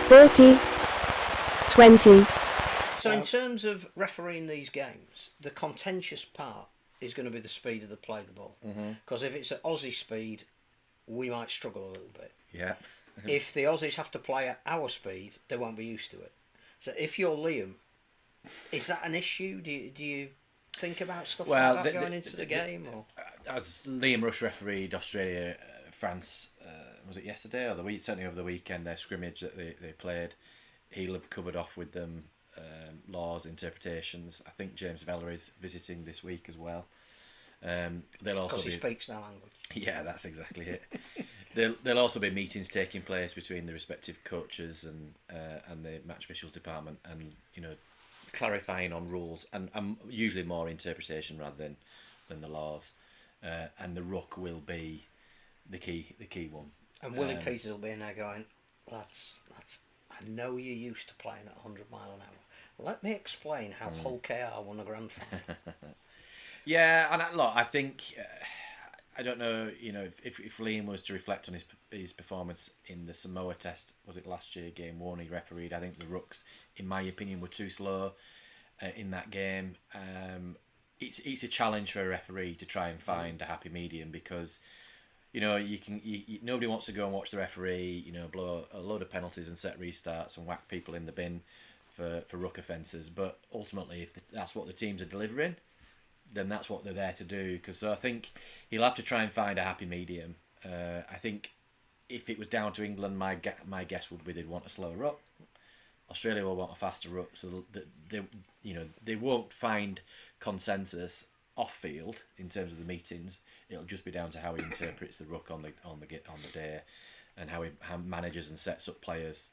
4020. So in terms of refereeing these games, the contentious part is going to be the speed of the play of the ball. Because if it's at Aussie speed, we might struggle a little bit. Yeah. If the Aussies have to play at our speed, they won't be used to it. So if you're Liam, is that an issue? Do you think about stuff like that going into the game? Or? As Liam Rush refereed Australia, France, was it yesterday or the week? Certainly over the weekend, their scrimmage that they played, he'll have covered off with them laws, interpretations. I think James Vella is visiting this week as well. They'll also because he speaks their language. Yeah, that's exactly it. There'll also be meetings taking place between the respective coaches and the match officials department, and clarifying on rules and usually more interpretation rather than the laws. And the ruck will be the key one. And Willie Peters will be in there going, lads, I know you're used to playing at 100 mile an hour. Let me explain how Hull KR won a grand final. Yeah, and I think I don't know. If Liam was to reflect on his performance in the Samoa Test, was it last year, game one he refereed? I think the rucks, in my opinion, were too slow in that game. It's a challenge for a referee to try and find a happy medium, because nobody wants to go and watch the referee blow a load of penalties and set restarts and whack people in the bin for ruck offences. But ultimately, if that's what the teams are delivering, then that's what they're there to do. So I think he'll have to try and find a happy medium. I think if it was down to England, my guess would be they'd want a slower ruck. Australia will want a faster ruck, so they won't find consensus off field in terms of the meetings. It'll just be down to how he interprets the ruck on the day, and how he manages and sets up players.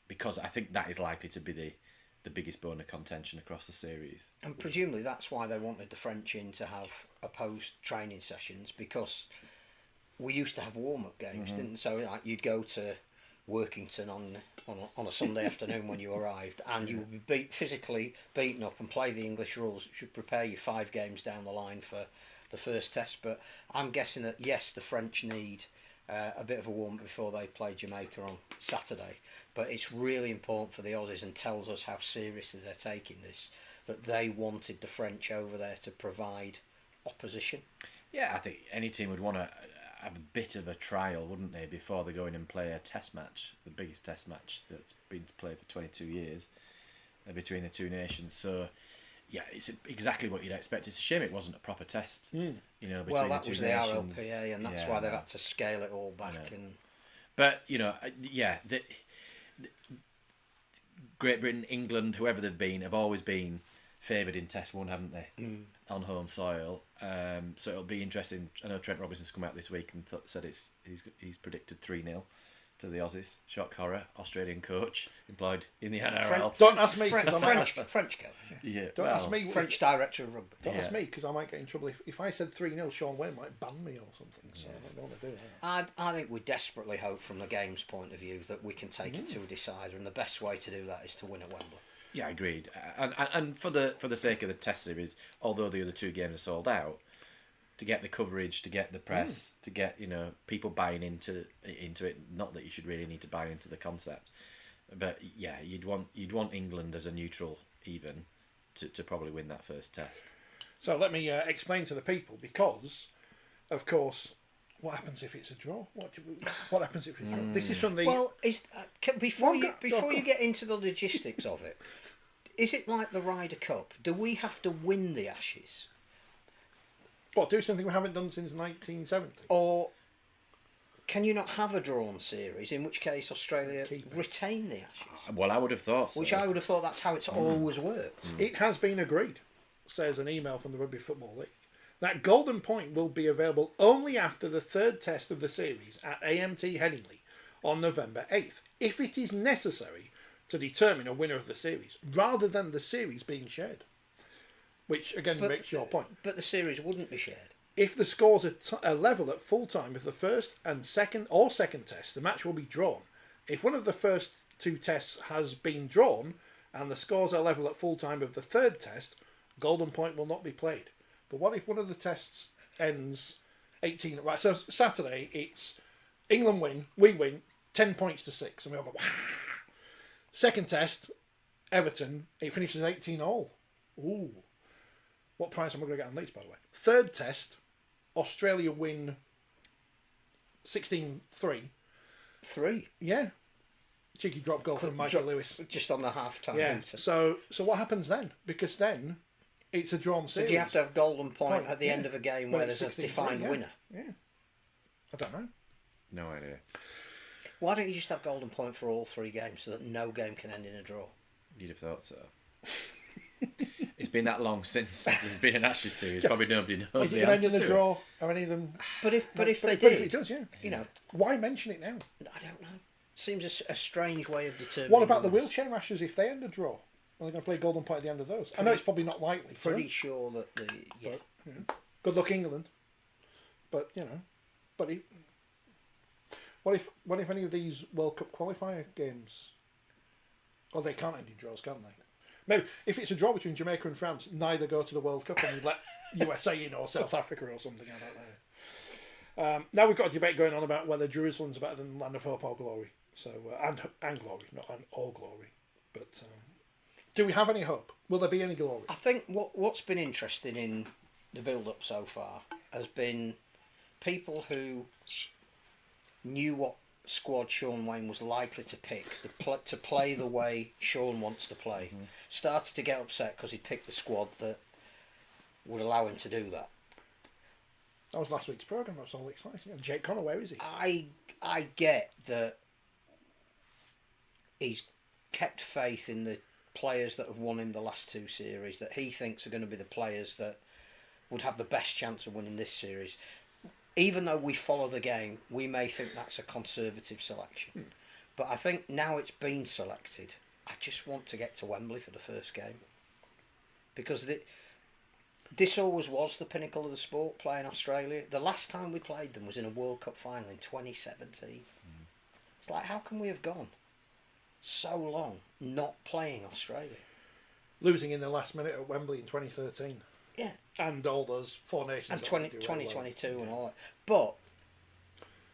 Because I think that is likely to be the biggest bone of contention across the series. And presumably that's why they wanted the French in to have opposed training sessions, because we used to have warm-up games, didn't we? So you'd go to Workington on a Sunday afternoon when you arrived, and you would be physically beaten up and play the English rules, which would prepare you 5 games down the line for the first test. But I'm guessing that, yes, the French need a bit of a warm-up before they play Jamaica on Saturday. But it's really important for the Aussies, and tells us how seriously they're taking this, that they wanted the French over there to provide opposition. Yeah, I think any team would want to have a bit of a trial, wouldn't they, before they go in and play a test match, the biggest test match that's been played for 22 years between the two nations. So, yeah, it's exactly what you'd expect. It's a shame it wasn't a proper test, between the two nations. Well, that was the RLPA, and that's why they've had to scale it all back. But, Great Britain, England, whoever they've been, have always been favoured in Test 1, haven't they? On home soil. So it'll be interesting. I know Trent Robinson's come out this week and said he's predicted 3-0 to the Aussies. Shock horror. Australian coach employed in the NRL. Don't ask me. French coach. Yeah. Don't ask me. French director of rugby. Don't ask me, because I might get in trouble. If I said 3-0, Sean Wayne might ban me or something. So I don't want to do that. I think we desperately hope, from the game's point of view, that we can take it to a decider, and the best way to do that is to win at Wembley. Yeah, agreed. And for the sake of the Test series, although the other 2 games are sold out, to get the coverage, to get the press, to get people buying into it. Not that you should really need to buy into the concept, but yeah, you'd want England as a neutral even to probably win that first Test. So let me explain to the people, because, of course, what happens if it's a draw? What happens if it's a draw? This is from the... Well, before you get into the logistics of it, is it like the Ryder Cup? Do we have to win the Ashes? What, do something we haven't done since 1970? Or can you not have a drawn series, in which case Australia retain the Ashes? Well, I would have thought so. Which I would have thought that's how it's always worked. It has been agreed, says an email from the Rugby Football League, that Golden Point will be available only after the 3rd Test of the series at AMT Headingley on November 8th, if it is necessary to determine a winner of the series, rather than the series being shared. Which, again, makes your point. But the series wouldn't be shared. If the scores are level at full time with the first and second test, the match will be drawn. If one of the first 2 tests has been drawn and the scores are level at full time of the 3rd test, Golden Point will not be played. But what if one of the tests ends 18... Right, so Saturday it's England win, we win, 10 points to 6, and we all go, wow. Second test, Everton, it finishes 18-all. Ooh. What prize am I going to get on these, by the way? Third test, Australia win 16-3. 3. Yeah. Cheeky drop goal from Michael Lewis. Just on the half-time. Yeah. hooter. So what happens then? Because then it's a drawn So series. do you have to have golden point at the yeah. end of a game When where it's there's a 16-3, defined yeah. winner? Yeah. I don't know. No idea. Why don't you just have golden point for all 3 games so that no game can end in a draw? You'd have thought so. It's been that long since there's been an Ashes series. Probably nobody knows Is it the going to end answer in a to draw? Are any of them? But if they But did, if it does, yeah. you know, Why mention it now? I don't know. Seems a strange way of determining. What about the winners. wheelchair Ashes if they end a draw? Are they going to play golden point at the end of those? I know it's probably not likely. For Pretty them, sure that the but, good luck England. But what if any of these World Cup qualifier games? Oh, they can't end in draws, can they? Maybe if it's a draw between Jamaica and France, neither go to the World Cup and you let USA in or South Africa or something. I don't know. Now we've got a debate going on about whether Jerusalem's better than Land of Hope or Glory. So and glory, not all glory. But do we have any hope? Will there be any glory? I think what's been interesting in the build-up so far has been people who knew what squad Sean Wayne was likely to pick to play the way Sean wants to play, started to get upset because he picked the squad that would allow him to do that. That was last week's programme. That was all exciting. And Jake Connor, where is he? I get that he's kept faith in the players that have won him the last 2 series, that he thinks are going to be the players that would have the best chance of winning this series. Even though we follow the game, we may think that's a conservative selection. But I think now it's been selected, I just want to get to Wembley for the first game. Because this always was the pinnacle of the sport, playing Australia. The last time we played them was in a World Cup final in 2017. It's like, how can we have gone so long not playing Australia? Losing in the last minute at Wembley in 2013. Yeah. And all those 4 nations. And that 20, do really 2022 well. and all that. But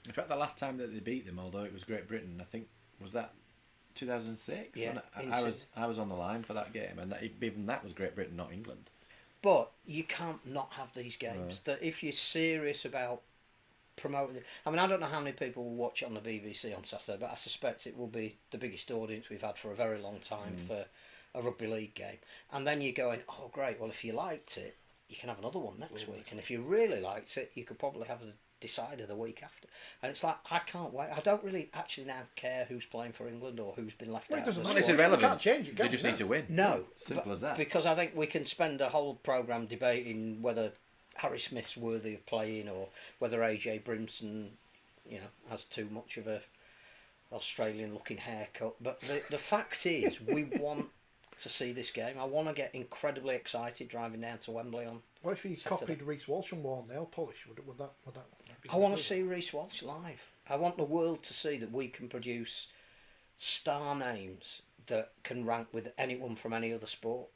In fact, the last time that they beat them, although it was Great Britain, I think, was that 2006? Yeah, I was on the line for that game, and even that was Great Britain, not England. But you can't not have these games. That if you're serious about promoting it, I mean, I don't know how many people will watch it on the BBC on Saturday, but I suspect it will be the biggest audience we've had for a very long time for a rugby league game. And then you're going, oh great, well if you liked it, you can have another one next week, and if you really liked it, you could probably have a decider the week after. And it's like, I can't wait. I don't really actually now care who's playing for England or who's been left Well, it out. doesn't of the matter. It's squad. irrelevant. You can't change it, They can just you? need to win. No, Simple as that. Because I think we can spend a whole programme debating whether Harry Smith's worthy of playing or whether AJ Brimson, has too much of a Australian-looking haircut. But the fact is, we want to see this game. I want to get incredibly excited driving down to Wembley on. What if he Saturday. copied Reece Walsh and wore nail polish? Would that be I want good? to see Reece Walsh live. I want the world to see that we can produce star names that can rank with anyone from any other sport.